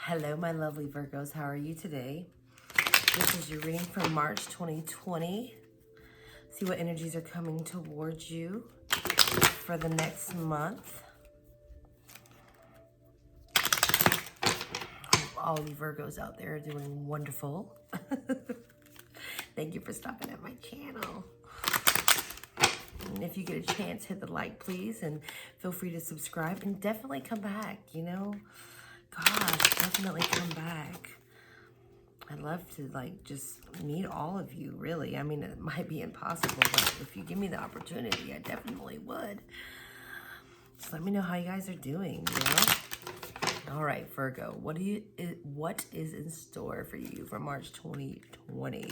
Hello, my lovely Virgos. How are you today? This is your reading for March 2020. See what energies are coming towards you for the next month. All you Virgos out there are doing wonderful. Thank you for stopping at my channel. And if you get a chance, hit the like, please, and feel free to subscribe and definitely come back, you know? Gosh, definitely come back. I'd love to, just meet all of you, really. I mean, it might be impossible, but if you give me the opportunity, I definitely would. Just let me know how you guys are doing, you know? All right, Virgo, what is in store for you for March 2020?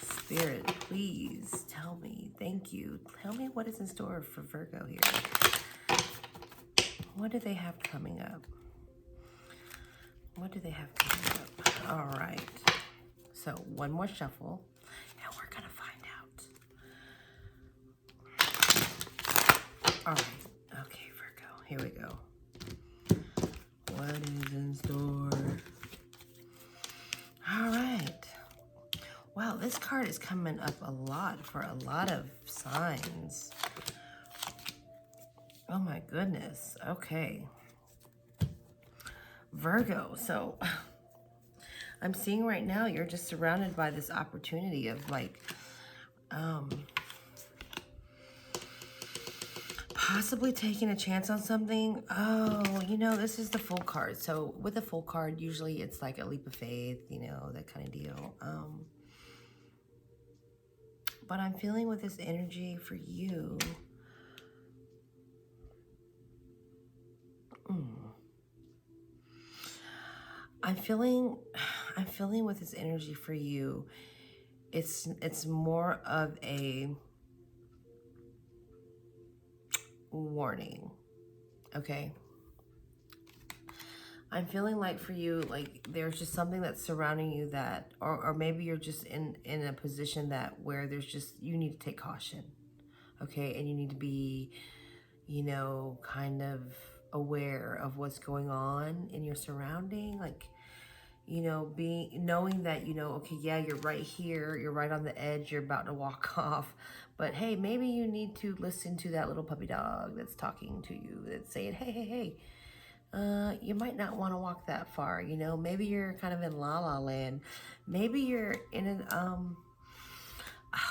Spirit, please tell me. Thank you. Tell me what is in store for Virgo here. What do they have coming up? What do they have coming up? All right. So one more shuffle, and we're gonna find out. All right. Okay, Virgo. Here we go. What is in store? All right. Wow, this card is coming up a lot for a lot of signs. Oh my goodness. Okay. Virgo, so I'm seeing right now you're just surrounded by this opportunity of possibly taking a chance on something. Oh, you know, this is the Full card. So with the Full card, usually it's like a leap of faith, you know, that kind of deal. But I'm feeling with this energy for you. I'm feeling with this energy for you. It's more of a warning. Okay. I'm feeling like for you, there's just something that's surrounding you that, or maybe you're just in a position that where there's just, you need to take caution. Okay. And you need to be, you know, kind of aware of what's going on in your surrounding. You know, knowing that, you know, okay, yeah, you're right here, you're right on the edge, you're about to walk off, but hey, maybe you need to listen to that little puppy dog that's talking to you, that's saying, hey, you might not want to walk that far, you know, maybe you're kind of in la la land, maybe you're in an,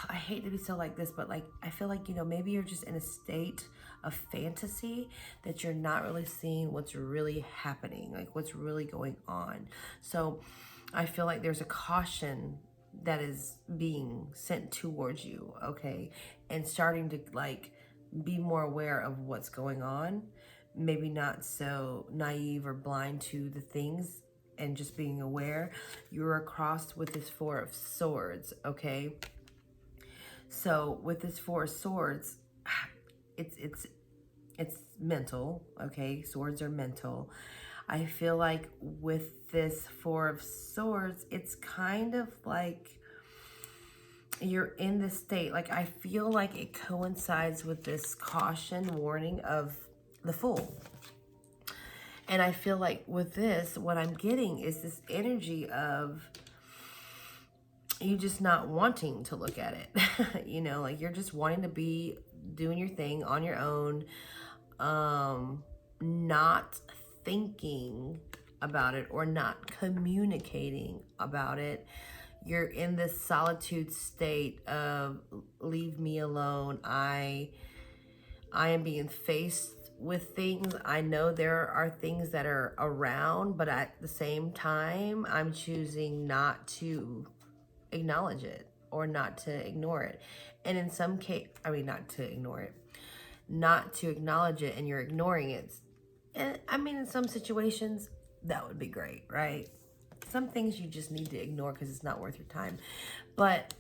I hate to be so like this, but I feel like, you know, maybe you're just in a state of fantasy that you're not really seeing what's really happening, what's really going on. So I feel like there's a caution that is being sent towards you, okay? And starting to be more aware of what's going on. Maybe not so naive or blind to the things and just being aware. You're crossed with this Four of Swords, okay? So with this Four of Swords, it's mental, okay? Swords are mental. I feel like with this Four of Swords, it's kind of like you're in this state. I feel like it coincides with this caution warning of the Fool. And I feel like with this, what I'm getting is this energy of you just not wanting to look at it. You know, you're just wanting to be doing your thing on your own, not thinking about it or not communicating about it. You're in this solitude state of leave me alone. I am being faced with things. I know there are things that are around, but at the same time, I'm choosing not to acknowledge it or not to ignore it. And in some case, not to ignore it, not to acknowledge it, and you're ignoring it. And in some situations, that would be great, right? Some things you just need to ignore because it's not worth your time. But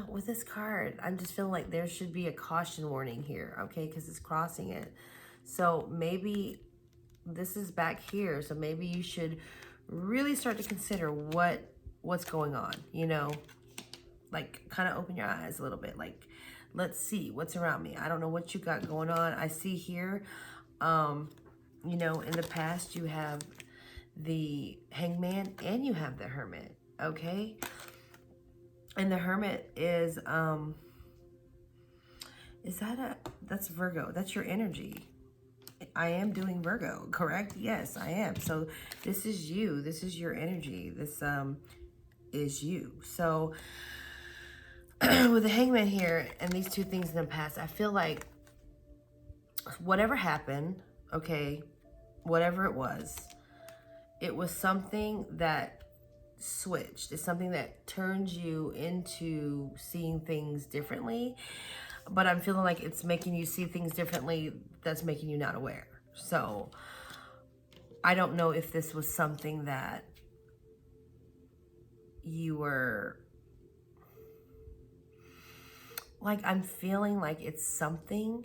with this card, I'm just feeling like there should be a caution warning here, okay? Because it's crossing it. So maybe this is back here. So maybe you should really start to consider what's going on, you know? Kind of open your eyes a little bit. Let's see what's around me. I don't know what you got going on. I see here, you know, in the past you have the Hangman, and you have the Hermit, okay? And the Hermit is that's Virgo. That's your energy. I am doing Virgo, correct? Yes, I am. So this is you. This is your energy. This is you. So with the Hangman here and these two things in the past, I feel like whatever happened, okay, whatever it was something that switched. It's something that turns you into seeing things differently. But I'm feeling like it's making you see things differently that's making you not aware. So I don't know if this was something that you were like, I'm feeling like it's something.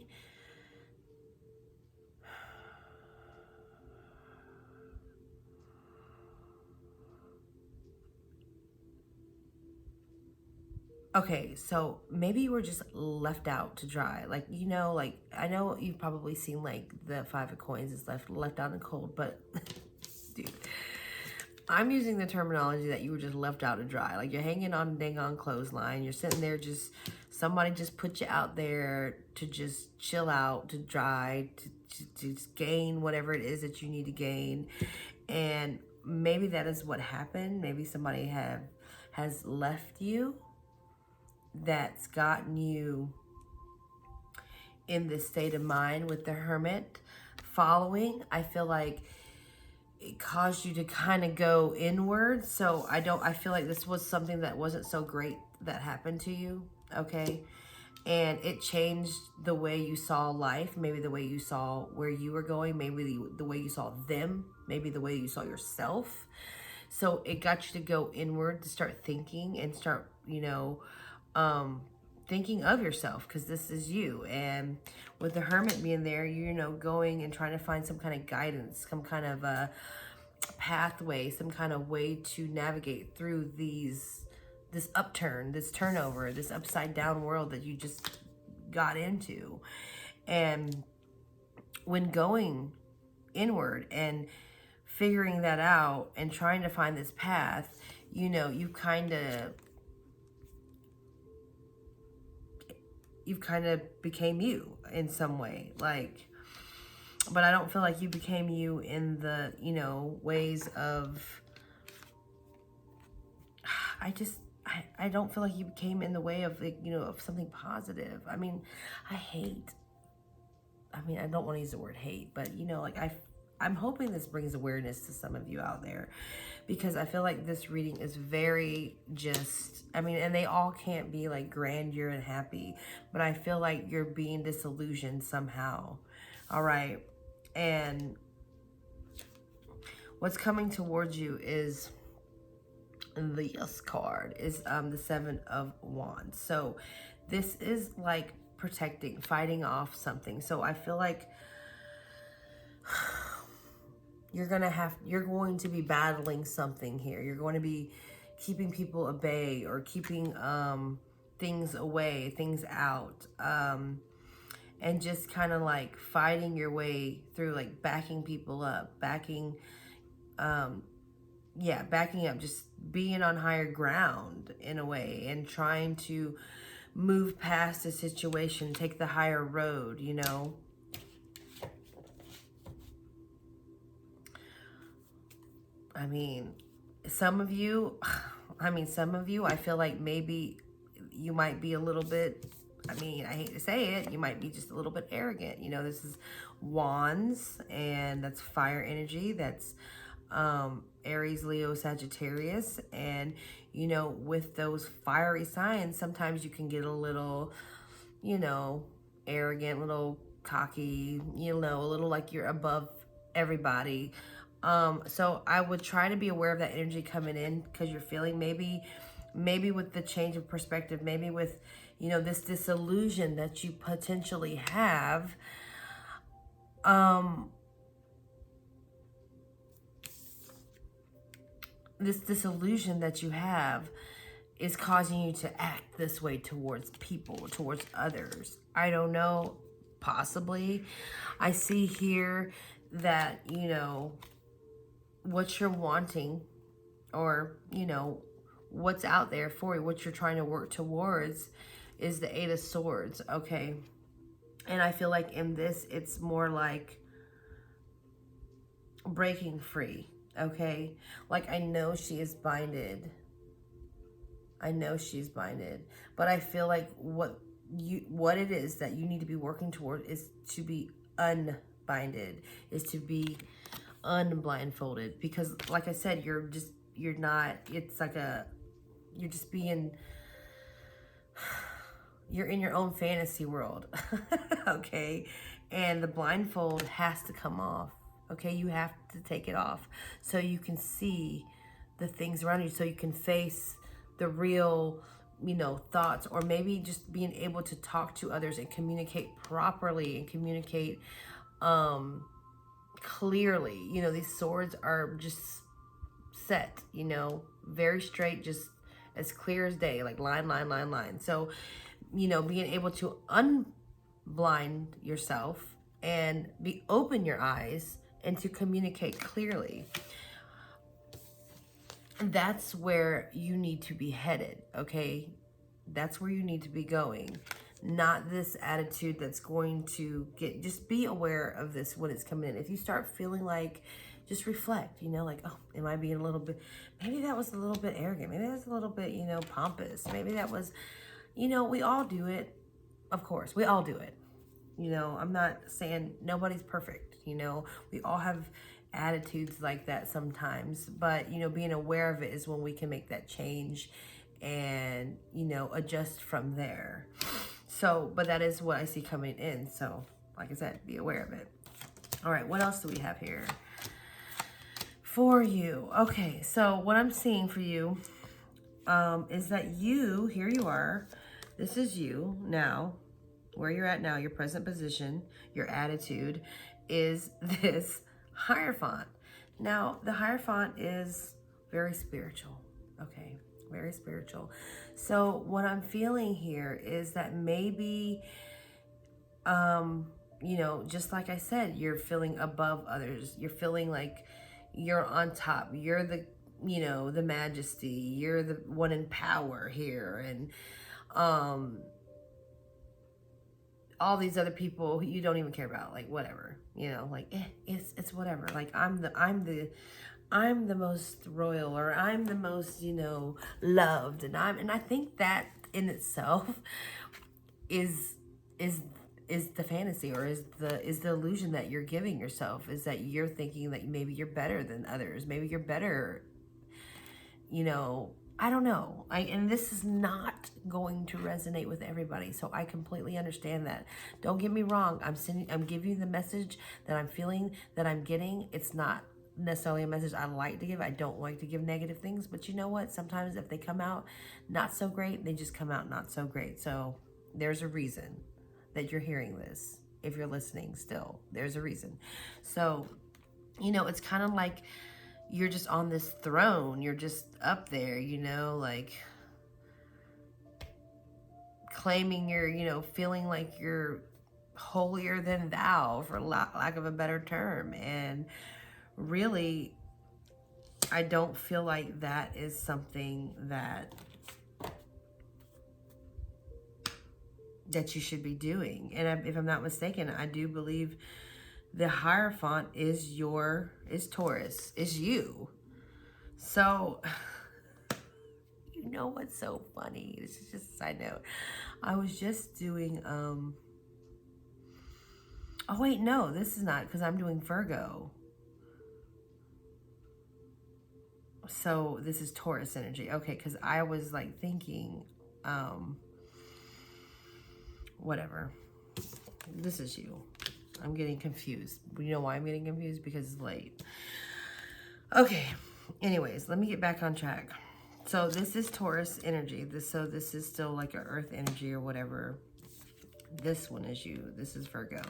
Okay, so maybe you were just left out to dry. Like, you know, like, I know you've probably seen like the 5 of coins is left out in the cold, but dude, I'm using the terminology that you were just left out to dry. Like, you're hanging on a dang on clothesline. You're sitting there, just somebody just put you out there to just chill out, to dry, to just gain whatever it is that you need to gain. And maybe that is what happened. Maybe somebody has left you that's gotten you in this state of mind with the Hermit following. I feel like it caused you to kind of go inward. So I feel like this was something that wasn't so great that happened to you, okay? And it changed the way you saw life, maybe the way you saw where you were going, maybe the way you saw them, maybe the way you saw yourself. So it got you to go inward, to start thinking and start, you know, thinking of yourself, because this is you. And with the Hermit being there, you know, going and trying to find some kind of guidance, some kind of a pathway, some kind of way to navigate through this upturn, this turnover, this upside down world that you just got into. And when going inward and figuring that out and trying to find this path, you know, you've kind of became you in some way, like, but I don't feel like you became you in the, you know, ways of, I don't feel like you became in the way of, like, you know, of something positive. I mean, I don't want to use the word hate, but, you know, like, I'm hoping this brings awareness to some of you out there, because I feel like this reading is very just, I mean, and they all can't be like grandeur and happy, but I feel like you're being disillusioned somehow. All right. And what's coming towards you is the Yes card, is the 7 of Wands. So this is like protecting, fighting off something. So I feel like you're going to be battling something here. You're going to be keeping people at bay, or keeping things away, things out, and just kind of like fighting your way through, like backing people up, backing up, just being on higher ground in a way, and trying to move past the situation, take the higher road, you know. I mean, some of you, I feel like maybe you might be a little bit, I mean, I hate to say it, you might be just a little bit arrogant. You know, this is Wands, and that's fire energy. That's Aries, Leo, Sagittarius. And, you know, with those fiery signs, sometimes you can get a little, you know, arrogant, a little cocky, you know, a little like you're above everybody. So I would try to be aware of that energy coming in, because you're feeling maybe with the change of perspective, maybe with, you know, this disillusion that you potentially have, this disillusion that you have is causing you to act this way towards people, towards others. I don't know, possibly. I see here that, you know, what you're wanting, or, you know, what's out there for you, what you're trying to work towards, is the Eight of Swords, okay? And I feel like in this, it's more like breaking free, okay? Like, I know she is binded. I know she's binded. But I feel like what it is that you need to be working toward is to be unbinded, is to be unblindfolded. Because like I said, you're not, it's like you're just being, you're in your own fantasy world, okay? And the blindfold has to come off, okay? You have to take it off so you can see the things around you, so you can face the real, you know, thoughts, or maybe just being able to talk to others and communicate properly and communicate clearly. You know, these swords are just set, you know, very straight, just as clear as day, like line, line, line, line. So, you know, being able to unblind yourself and open your eyes and to communicate clearly. That's where you need to be headed, okay? That's where you need to be going. Not this attitude that's going to just be aware of this when it's coming in. If you start feeling like, just reflect, you know, like, oh, am I being a little bit, maybe that was a little bit arrogant. Maybe that was a little bit, you know, pompous. Maybe that was, you know, we all do it. Of course, we all do it. You know, I'm not saying nobody's perfect. You know, we all have attitudes like that sometimes, but, you know, being aware of it is when we can make that change and, you know, adjust from there. So, but that is what I see coming in. So, like I said, be aware of it. All right, what else do we have here for you? Okay, so what I'm seeing for you is that here you are. This is you now, where you're at now, your present position, your attitude is this Hierophant. Now, the Hierophant is very spiritual, okay? Very spiritual. So what I'm feeling here is that maybe, you know, just like I said, you're feeling above others. You're feeling like you're on top. You're the, you know, the majesty. You're the one in power here. And all these other people you don't even care about, like, whatever, you know, like, it's whatever. Like, I'm the most royal, or I'm the most, you know, loved, and I think that in itself is the fantasy, or is the illusion that you're giving yourself, is that you're thinking that maybe you're better than others, maybe you're better, you know. I don't know. And this is not going to resonate with everybody. So I completely understand that. Don't get me wrong. I'm giving you the message that I'm feeling, that I'm getting. It's not necessarily a message I like to give. I don't like to give negative things, but you know what? Sometimes if they come out not so great, they just come out not so great. So there's a reason that you're hearing this. If you're listening still, there's a reason. So, you know, it's kind of like you're just on this throne. You're just up there, you know, like claiming you're, you know, feeling like you're holier than thou, for lack of a better term. And really, I don't feel like that is something that you should be doing. And if I'm not mistaken, I do believe the Hierophant is Taurus, is you. So, you know what's so funny? This is just a side note. I was just doing, oh wait, no, this is not, because I'm doing Virgo. So this is Taurus energy. Okay, because I was like thinking, whatever. This is you. I'm getting confused. You know why I'm getting confused? Because it's late. Okay. Anyways, let me get back on track. So this is Taurus energy. This is still like an earth energy or whatever. This one is you. This is Virgo.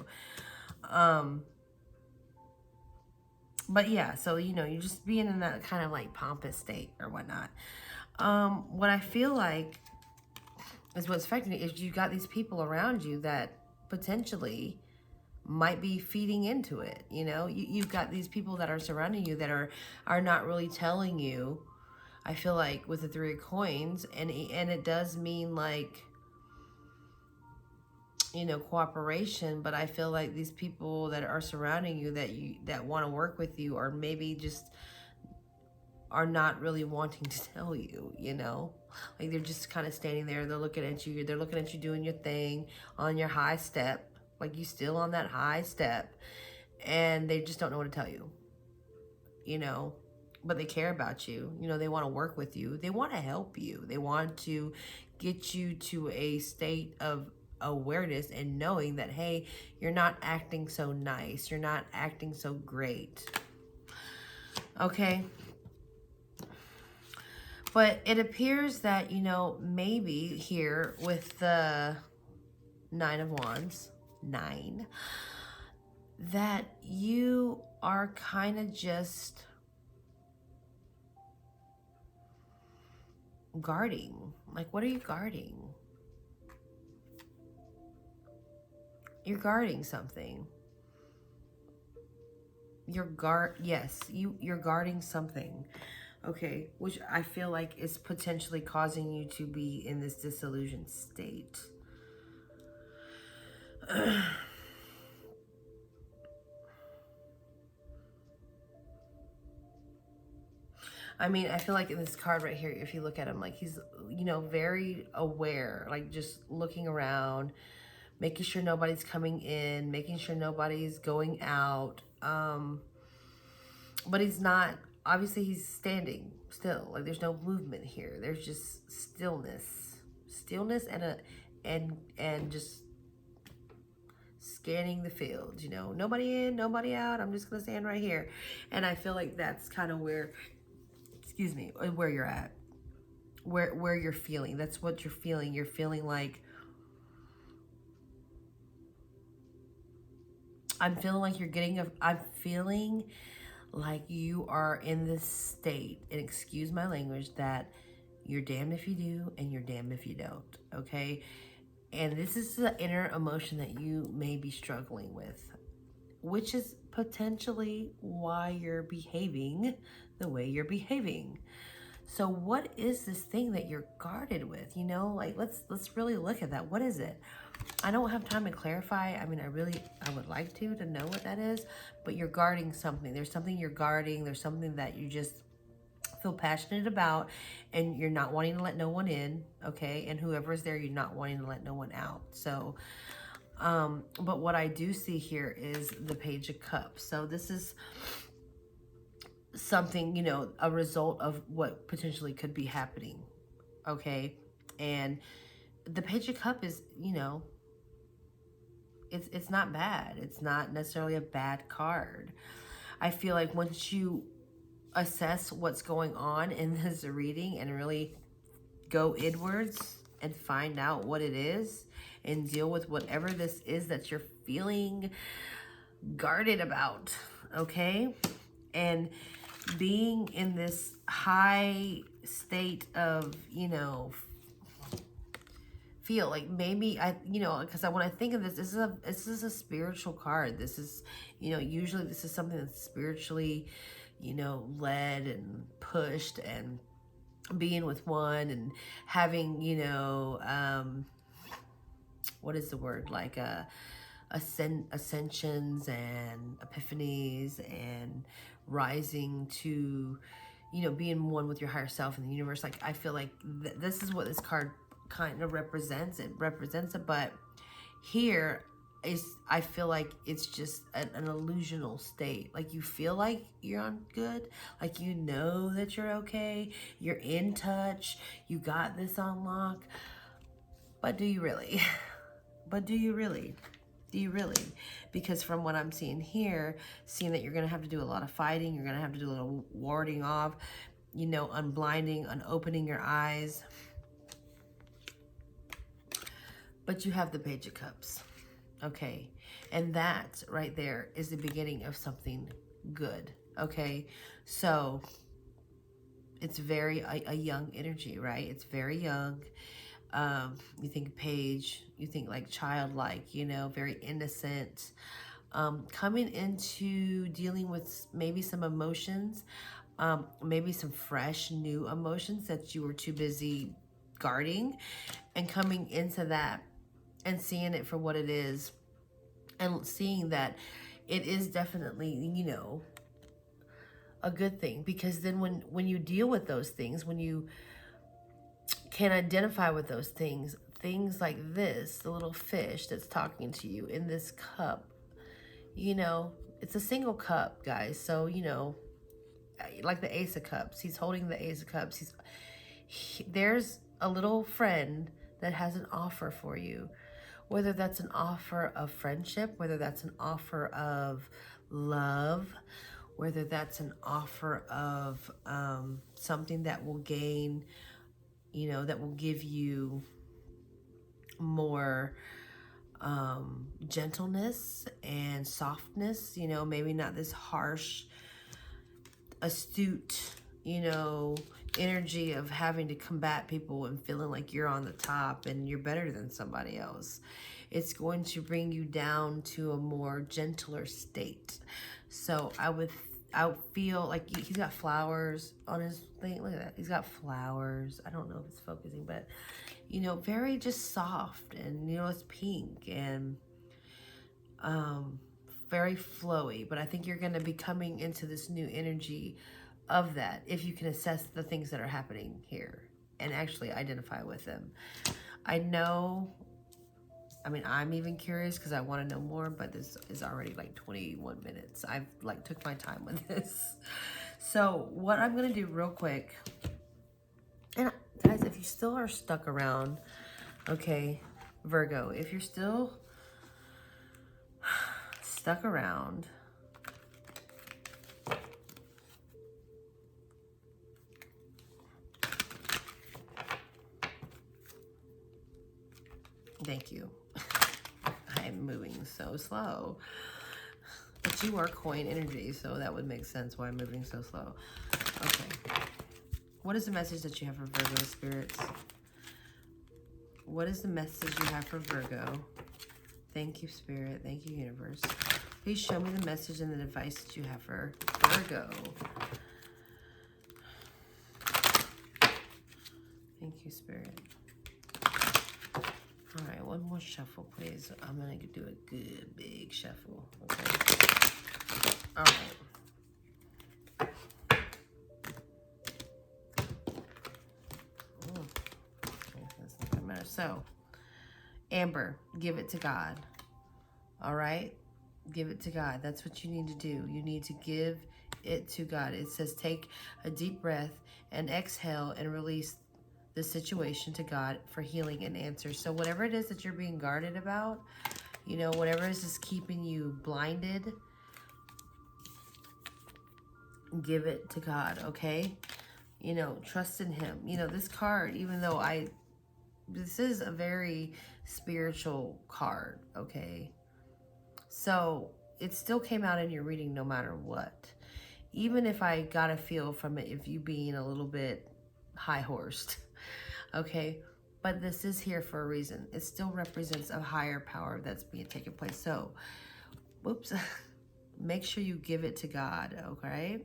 But yeah, so, you know, you're just being in that kind of like pompous state or whatnot. What I feel like is what's affecting it is you got these people around you that potentially might be feeding into it. You know, you've got these people that are surrounding you that are not really telling you. I feel like with the Three of Coins, and it does mean like, you know, cooperation, but I feel like these people that are surrounding you that want to work with you, or maybe just are not really wanting to tell you, you know, like they're just kind of standing there, they're looking at you doing your thing on your high step, like you still on that high step, and they just don't know what to tell you, you know, but they care about you, you know, they want to work with you, they want to help you, they want to get you to a state of awareness and knowing that, hey, you're not acting so nice, you're not acting so great, okay? But it appears that, you know, maybe here with the Nine of Wands, that you are kind of just guarding. Like, what are you guarding? You're guarding something. You're guarding something. Okay, which I feel like is potentially causing you to be in this disillusioned state. I mean, I feel like in this card right here, if you look at him, like he's, you know, very aware, like just looking around, making sure nobody's coming in, making sure nobody's going out. But he's not, obviously he's standing still. Like there's no movement here. There's just stillness and just scanning the field, you know, nobody in, nobody out. I'm just going to stand right here. And I feel like that's kind of where, excuse me, where you're at, where you're feeling. That's what you're feeling. You're feeling like, I'm feeling like you're getting I'm feeling like you are in this state, and excuse my language, that you're damned if you do and you're damned if you don't, okay? And this is the inner emotion that you may be struggling with, which is potentially why you're behaving the way you're behaving. So what is this thing that you're guarded with? You know, like let's really look at that. What is it? I don't have time to clarify. I mean, I would like to know what that is, but you're guarding something. There's something you're guarding. There's something that you just feel passionate about, and you're not wanting to let no one in, okay? And whoever's there, you're not wanting to let no one out. So, but what I do see here is the Page of Cups. So this is something, you know, a result of what potentially could be happening, okay? And the Page of Cup is, you know, it's not bad. It's not necessarily a bad card. I feel like once you assess what's going on in this reading and really go inwards and find out what it is and deal with whatever this is that you're feeling guarded about, okay? And being in this high state of, you know, feel like maybe you know, because when I think of this, this is a spiritual card. This is, you know, usually this is something that's spiritually, you know, led and pushed, and being with one and having, you know, what is the word, like ascensions and epiphanies and rising to, you know, being one with your higher self in the universe. Like I feel like this is what this card kind of represents. It represents it, but here is, I feel like it's just an illusional state. Like you feel like you're on good, like you know that you're okay, you're in touch, you got this on lock, but do you really? But do you really? Do you really? Because from what I'm seeing here, seeing that you're going to have to do a lot of fighting, you're going to have to do a little warding off, you know, unblinding, unopening your eyes. But you have the Page of Cups, okay? And that right there is the beginning of something good, okay? So it's very a young energy, right? It's very young. You think Page, you think like childlike, you know, very innocent. coming into dealing with maybe some emotions, maybe some fresh new emotions that you were too busy guarding, and coming into that and seeing it for what it is, and seeing that it is definitely, you know, a good thing. Because then when you deal with those things, when you can identify with those things, things like this, the little fish that's talking to you in this cup, you know, it's a single cup, guys. So, you know, like the Ace of Cups, he's holding the Ace of Cups. There's a little friend that has an offer for you, whether that's an offer of friendship, whether that's an offer of love, whether that's an offer of something that will gain, you know, that will give you more gentleness and softness, you know, maybe not this harsh, astute, you know, energy of having to combat people and feeling like you're on the top and you're better than somebody else. It's going to bring you down to a more gentler state. So I would feel like he's got flowers on his thing. Look at that. He's got flowers. I don't know if it's focusing, but, you know, very just soft, and, you know, it's pink and very flowy. But I think you're going to be coming into this new energy of that if you can assess the things that are happening here and actually identify with them. I know, I mean, I'm even curious because I want to know more, but this is already like 21 minutes. I've like took my time with this. So what I'm going to do real quick, and guys, if you still are stuck around, okay, Virgo, if you're still stuck around, thank you. I'm moving so slow. But you are coin energy, so that would make sense why I'm moving so slow. Okay. What is the message that you have for Virgo spirits? What is the message you have for Virgo? Thank you, Spirit. Thank you, Universe. Please show me the message and the advice that you have for Virgo. Thank you, Spirit. All right, one more shuffle, please. I'm going to do a good big shuffle. Okay. All right. That's not gonna matter. So, Amber, give it to God. All right? Give it to God. That's what you need to do. You need to give it to God. It says take a deep breath and exhale and release the situation to God for healing and answers. So whatever it is that you're being guarded about, you know, whatever is just keeping you blinded, give it to God, okay? You know, trust in Him. You know, this card, even though this is a very spiritual card, okay? So it still came out in your reading no matter what. Even if I got a feel from it, if you being a little bit high-horsed, okay? But this is here for a reason. It still represents a higher power that's being taken place. So, whoops, make sure you give it to God, okay?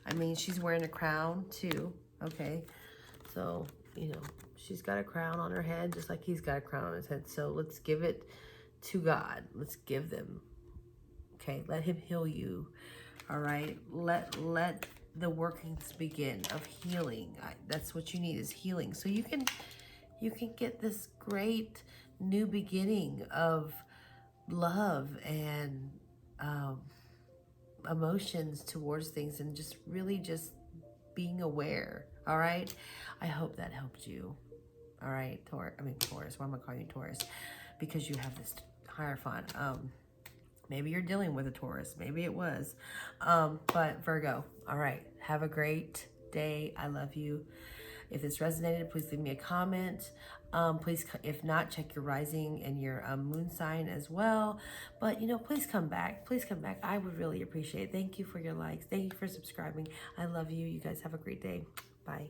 I mean, she's wearing a crown too, okay? So, you know, she's got a crown on her head just like he's got a crown on his head. So let's give it to God. Let's give them, okay? Let Him heal you, all right? Let the workings begin of healing. That's what you need, is healing. So you can get this great new beginning of love and emotions towards things, and just really just being aware, all right? I hope that helped you, all right? Taurus, why am I calling you Taurus? Because you have this Hierophant. Maybe you're dealing with a Taurus. Maybe it was. But Virgo, all right. Have a great day. I love you. If this resonated, please leave me a comment. Please, if not, check your rising and your moon sign as well. But, you know, please come back. Please come back. I would really appreciate it. Thank you for your likes. Thank you for subscribing. I love you. You guys have a great day. Bye.